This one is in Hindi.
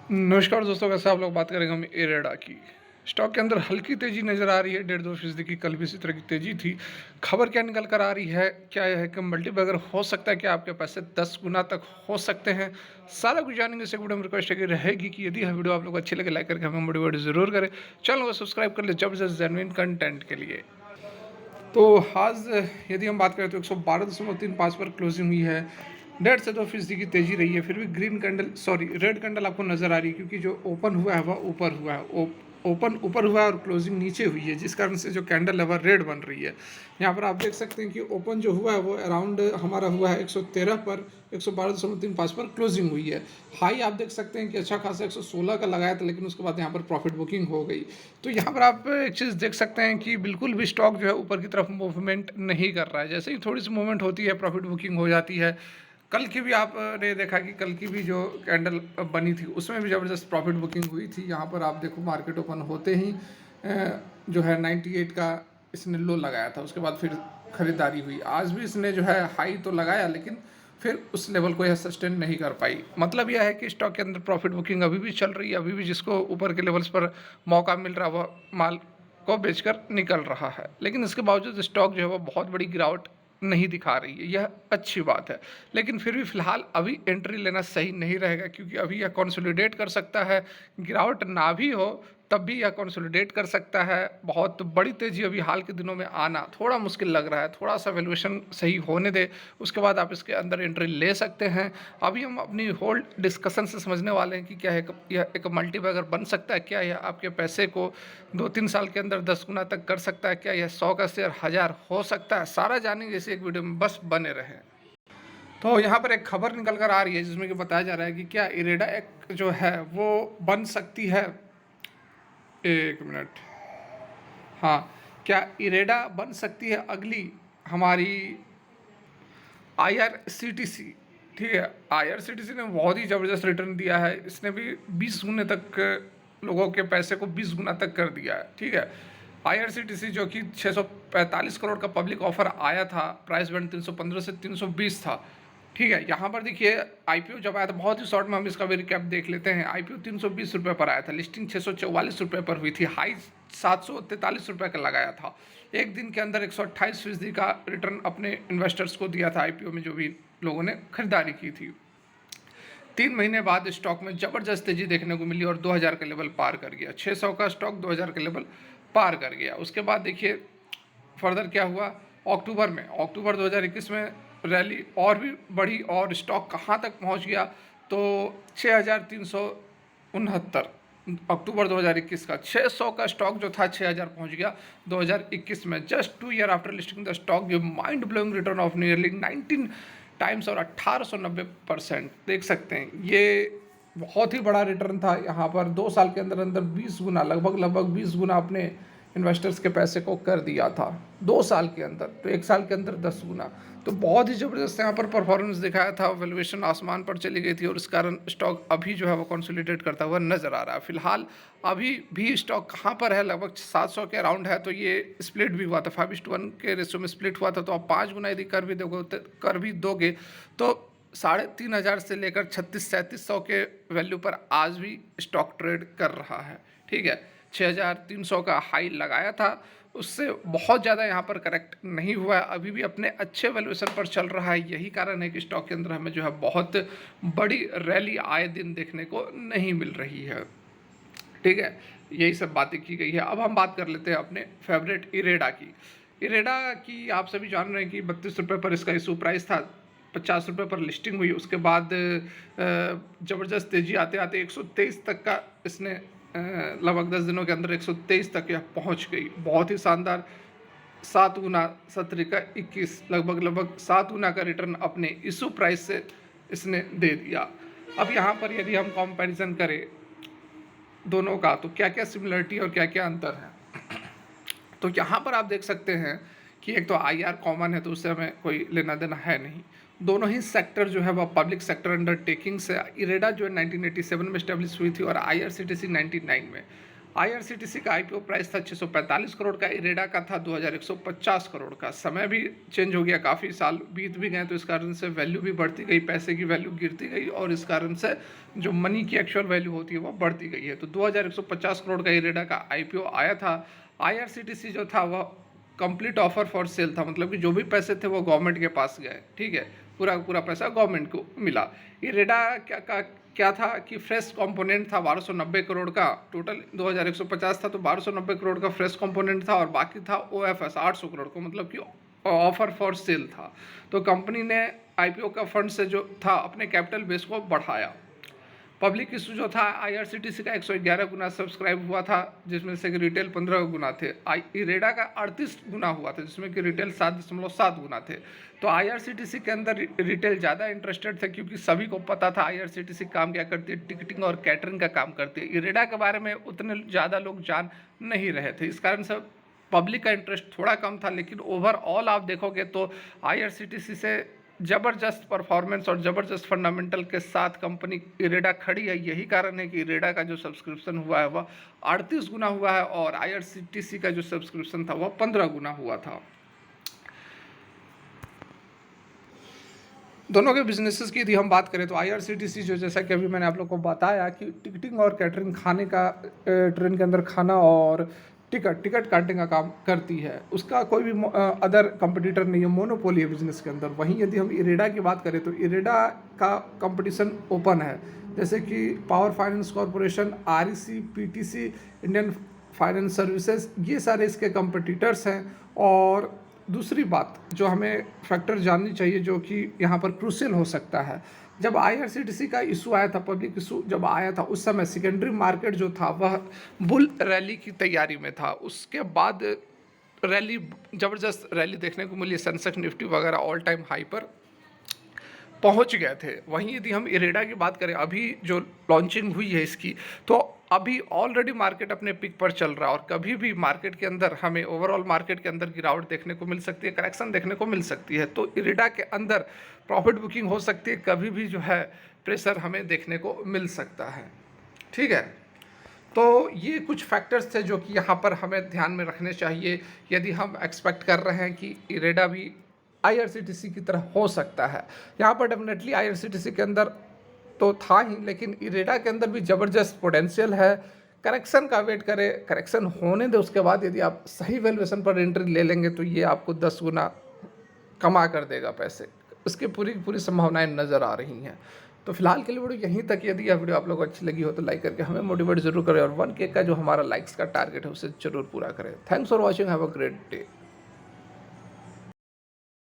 नमस्कार दोस्तों, कैसे आप लोग। बात करेंगे हम इरेडा की। स्टॉक के अंदर हल्की तेजी नजर आ रही है, 1.5-2% की। कल भी इसी तरह की तेजी थी। खबर क्या निकल कर आ रही है, क्या यह है कि मल्टीबैगर हो सकता है कि आपके पैसे 10 गुना तक हो सकते हैं। सारा कुछ जानेंगे। इस वीडियो में रिक्वेस्ट है कि रहेगी कि यदि यह वीडियो आप लोग को अच्छी लगे, लाइक करके हमें मोटिवेट जरूर करें। चैनल को सब्सक्राइब कर ले जबरदस्त जेन्युइन कंटेंट के लिए। तो आज यदि हम बात करें तो 112.35 पर क्लोजिंग हुई है। 1.5 से 2% की तेजी रही है। फिर भी green candle, sorry red candle आपको नजर आ रही है, क्योंकि जो ओपन हुआ है वह ऊपर हुआ है। ओपन ऊपर हुआ है और क्लोजिंग नीचे हुई है, जिस कारण से जो कैंडल है वह रेड बन रही है। यहाँ पर आप देख सकते हैं कि ओपन जो हुआ है वो अराउंड हमारा हुआ है 113 पर, 112.35 पर क्लोजिंग हुई है। हाई आप देख सकते हैं कि अच्छा खासा 116 का लगाया था, लेकिन उसके बाद यहाँ पर प्रॉफिट बुकिंग हो गई। तो यहाँ पर आप एक चीज़ देख सकते हैं कि बिल्कुल भी स्टॉक जो है ऊपर की तरफ मूवमेंट नहीं कर रहा है। जैसे ही थोड़ी सी मूवमेंट होती है, प्रॉफिट बुकिंग हो जाती है। कल की भी आपने देखा कि कल की भी जो कैंडल बनी थी उसमें भी ज़बरदस्त प्रॉफिट बुकिंग हुई थी। यहाँ पर आप देखो, मार्केट ओपन होते ही जो है 98 का इसने लो लगाया था, उसके बाद फिर खरीदारी हुई। आज भी इसने जो है हाई तो लगाया, लेकिन फिर उस लेवल को यह सस्टेन नहीं कर पाई। मतलब यह है कि स्टॉक के अंदर प्रॉफिट बुकिंग अभी भी चल रही है। अभी भी जिसको ऊपर के लेवल्स पर मौका मिल रहा है वह माल को बेचकर निकल रहा है। लेकिन इसके बावजूद स्टॉक जो है वो बहुत बड़ी गिरावट नहीं दिखा रही है, यह अच्छी बात है। लेकिन फिर भी फिलहाल अभी एंट्री लेना सही नहीं रहेगा, क्योंकि अभी यह कंसोलिडेट कर सकता है। गिरावट ना भी हो तब भी यह कंसोलिडेट कर सकता है। बहुत बड़ी तेजी अभी हाल के दिनों में आना थोड़ा मुश्किल लग रहा है। थोड़ा सा वैल्यूएशन सही होने दे, उसके बाद आप इसके अंदर एंट्री ले सकते हैं। अभी हम अपनी होल्ड डिस्कशन से समझने वाले हैं कि क्या है, यह एक मल्टीबैगर बन सकता है क्या, यह आपके पैसे को 2-3 साल के अंदर 10 गुना तक कर सकता है क्या, यह 100 का शेयर 1000 हो सकता है। सारा जानेंगे इस एक वीडियो में, बस बने रहें। तो यहाँ पर एक खबर निकल कर आ रही है जिसमें कि बताया जा रहा है कि क्या इरेडा एक जो है वो बन सकती है। एक मिनट। हाँ, क्या इरेडा बन सकती है अगली हमारी आईआरसीटीसी। ठीक है, आईआरसीटीसी ने बहुत ही ज़बरदस्त रिटर्न दिया है। इसने भी 20 गुने तक लोगों के पैसे को 20 गुना तक कर दिया है। ठीक है, आईआरसीटीसी जो कि 645 करोड़ का पब्लिक ऑफर आया था, प्राइस बैंड 315 से 320 था। ठीक है, यहाँ पर देखिए आईपीओ जब आया था, बहुत ही शॉर्ट में हम इसका भी रिकैप देख लेते हैं। आईपीओ 320 रुपये पर आया था, लिस्टिंग 644 रुपये पर हुई थी, हाई 743 रुपये का लगाया था। एक दिन के अंदर 128% का रिटर्न अपने इन्वेस्टर्स को दिया था आईपीओ में, जो भी लोगों ने खरीदारी की थी। 3 महीने बाद स्टॉक में जबरदस्त तेजी देखने को मिली और 2000 का लेवल पार कर गया। 600 का स्टॉक 2000 का लेवल पार कर गया। उसके बाद देखिए फर्दर क्या हुआ। अक्टूबर 2021 में रैली और भी बढ़ी और स्टॉक कहाँ तक पहुँच गया, तो 6369। अक्टूबर 2021 का 600 का स्टॉक जो था 6000 पहुंच गया 2021 में। Just 2 year after listing the stock give mind blowing return of nearly 19 times और 1890%। देख सकते हैं, ये बहुत ही बड़ा रिटर्न था। यहाँ पर 2 साल के अंदर अंदर 20 गुना, लगभग 20 गुना अपने इन्वेस्टर्स के पैसे को कर दिया था 2 साल के अंदर। तो 1 साल के अंदर 10 गुना। तो बहुत ही ज़बरदस्त यहाँ पर परफॉर्मेंस दिखाया था। वैल्यूएशन आसमान पर चली गई थी और इस कारण स्टॉक अभी जो है वो कंसोलिडेट करता हुआ नजर आ रहा है। फिलहाल अभी भी स्टॉक कहाँ पर है, लगभग 700 के अराउंड है। तो ये स्प्लिट भी हुआ था, 5:1 के रेशियो में स्प्लिट हुआ था। तो आप 5 गुना यदि कर भी दोगे तो 3500 से लेकर 3600-3700 के वैल्यू पर आज भी स्टॉक ट्रेड कर रहा है। ठीक है, 6300 का हाई लगाया था, उससे बहुत ज़्यादा यहाँ पर करेक्ट नहीं हुआ है। अभी भी अपने अच्छे वैल्यूएशन पर चल रहा है। यही कारण है कि स्टॉक के अंदर हमें जो है बहुत बड़ी रैली आए दिन देखने को नहीं मिल रही है। ठीक है, यही सब बातें की गई है। अब हम बात कर लेते हैं अपने फेवरेट इरेडा की। इरेडा की आप सभी जान रहे हैं कि 32 रुपये पर इसका इशू प्राइस था, 50 रुपये पर लिस्टिंग हुई। उसके बाद ज़बरदस्त तेजी आते आते 123 तक का इसने लगभग 10 दिनों के अंदर 123 तक यह पहुंच गई। बहुत ही शानदार 7 गुना 17 का 21, लगभग 7 गुना का रिटर्न अपने इशू प्राइस से इसने दे दिया। अब यहाँ पर यदि हम कंपैरिजन करें दोनों का, तो क्या क्या सिमिलरिटी और क्या क्या अंतर है। तो यहाँ पर आप देख सकते हैं कि एक तो आईआर कॉमन है, तो उससे हमें कोई लेना देना है नहीं। दोनों ही सेक्टर जो है वह पब्लिक सेक्टर अंडरटेकिंग से। इरेडा जो है 1987 में स्टेब्लिश हुई थी और आईआरसीटीसी 99 में। आईआरसीटीसी का आईपीओ प्राइस था 645 करोड़ का, इरेडा का था 2150 करोड़ का। समय भी चेंज हो गया, काफ़ी साल बीत भी गए, तो इस कारण से वैल्यू भी बढ़ती गई, पैसे की वैल्यू गिरती गई और इस कारण से जो मनी की एक्चुअल वैल्यू होती है वो बढ़ती गई है। तो 2150 करोड़ का इरेडा का आईपीओ आया था। आईआरसीटीसी जो था वह कंप्लीट ऑफर फॉर सेल था, मतलब कि जो भी पैसे थे वो गवर्नमेंट के पास गए, ठीक है, पूरा पूरा पैसा गवर्नमेंट को मिला। इरेडा क्या था कि फ्रेश कंपोनेंट था 1290 करोड़ का, टोटल 2150 था तो 1290 करोड़ का फ्रेश कंपोनेंट था और बाकी था ओएफएस 800 करोड़ का, मतलब कि ऑफर फॉर सेल था। तो कंपनी ने आईपीओ का फंड से जो था अपने कैपिटल बेस को बढ़ाया। पब्लिक इशू जो था आईआरसीटीसी का 111 गुना सब्सक्राइब हुआ था, जिसमें से कि रिटेल 15 गुना थे। इरेडा का 38 गुना हुआ था, जिसमें कि रिटेल 7.7 गुना थे। तो आईआरसीटीसी के अंदर रिटेल ज़्यादा इंटरेस्टेड थे, क्योंकि सभी को पता था आईआरसीटीसी काम क्या करती है, टिकटिंग और कैटरिंग का काम करती है। इरेडा के बारे में उतने ज़्यादा लोग जान नहीं रहे थे, इस कारण से पब्लिक का इंटरेस्ट थोड़ा कम था। लेकिन ओवरऑल आप देखोगे तो आईआरसीटीसी से ज़बरदस्त परफॉर्मेंस और ज़बरदस्त फंडामेंटल के साथ कंपनी इरेडा खड़ी है। यही कारण है कि इरेडा का जो सब्सक्रिप्शन हुआ है वह 38 गुना हुआ है और आईआरसीटीसी का जो सब्सक्रिप्शन था वह 15 गुना हुआ था। दोनों के बिजनेसेस की यदि हम बात करें तो आईआरसीटीसी जो, जैसा कि अभी मैंने आप लोग को बताया कि टिकटिंग और कैटरिंग, खाने का ट्रेन के अंदर खाना और टिकट काटने का काम करती है, उसका कोई भी अदर कंपटीटर नहीं है, मोनोपोली है बिजनेस के अंदर। वहीं यदि हम इरेडा की बात करें तो इरेडा का कंपटीशन ओपन है, जैसे कि power finance corporation, REC, PTC, Indian finance services, ये सारे इसके कंपटीटर्स हैं। और दूसरी बात जो हमें फैक्टर जाननी चाहिए, जो कि यहाँ पर क्रूशियल हो सकता है, जब आईआरसीटीसी का इशू आया था, पब्लिक इशू जब आया था, उस समय सेकेंडरी मार्केट जो था वह बुल रैली की तैयारी में था। उसके बाद रैली, ज़बरदस्त रैली देखने को मिली, सेंसेक्स निफ्टी वगैरह ऑल टाइम हाई पर पहुंच गए थे। वहीं यदि हम इरेडा की बात करें, अभी जो लॉन्चिंग हुई है इसकी, तो अभी ऑलरेडी मार्केट अपने पिक पर चल रहा है और कभी भी मार्केट के अंदर हमें ओवरऑल मार्केट के अंदर गिरावट देखने को मिल सकती है, करेक्शन देखने को मिल सकती है। तो इरेडा के अंदर प्रॉफिट बुकिंग हो सकती है, कभी भी जो है प्रेशर हमें देखने को मिल सकता है, ठीक है। तो ये कुछ फैक्टर्स थे जो कि यहाँ पर हमें ध्यान में रखने चाहिए यदि हम एक्सपेक्ट कर रहे हैं कि इरेडा भी आईआरसीटीसी की तरह हो सकता है। यहाँ पर डेफिनेटली आईआरसीटीसी के अंदर तो था ही, लेकिन इरेडा के अंदर भी ज़बरदस्त पोटेंशियल है। करेक्शन का वेट करें, करेक्शन होने दे, उसके बाद यदि आप सही वैल्यूएशन पर एंट्री ले लेंगे तो ये आपको 10 गुना कमा कर देगा पैसे, उसकी पूरी संभावनाएं नज़र आ रही हैं। तो फिलहाल के लिए वीडियो यहीं तक। यदि यह वीडियो आप लोगों को अच्छी लगी हो तो लाइक करके हमें मोटिवेट जरूर करें और 1K का जो हमारा लाइक्स का टारगेट है उसे जरूर पूरा करें। Thanks for watching, have a great day.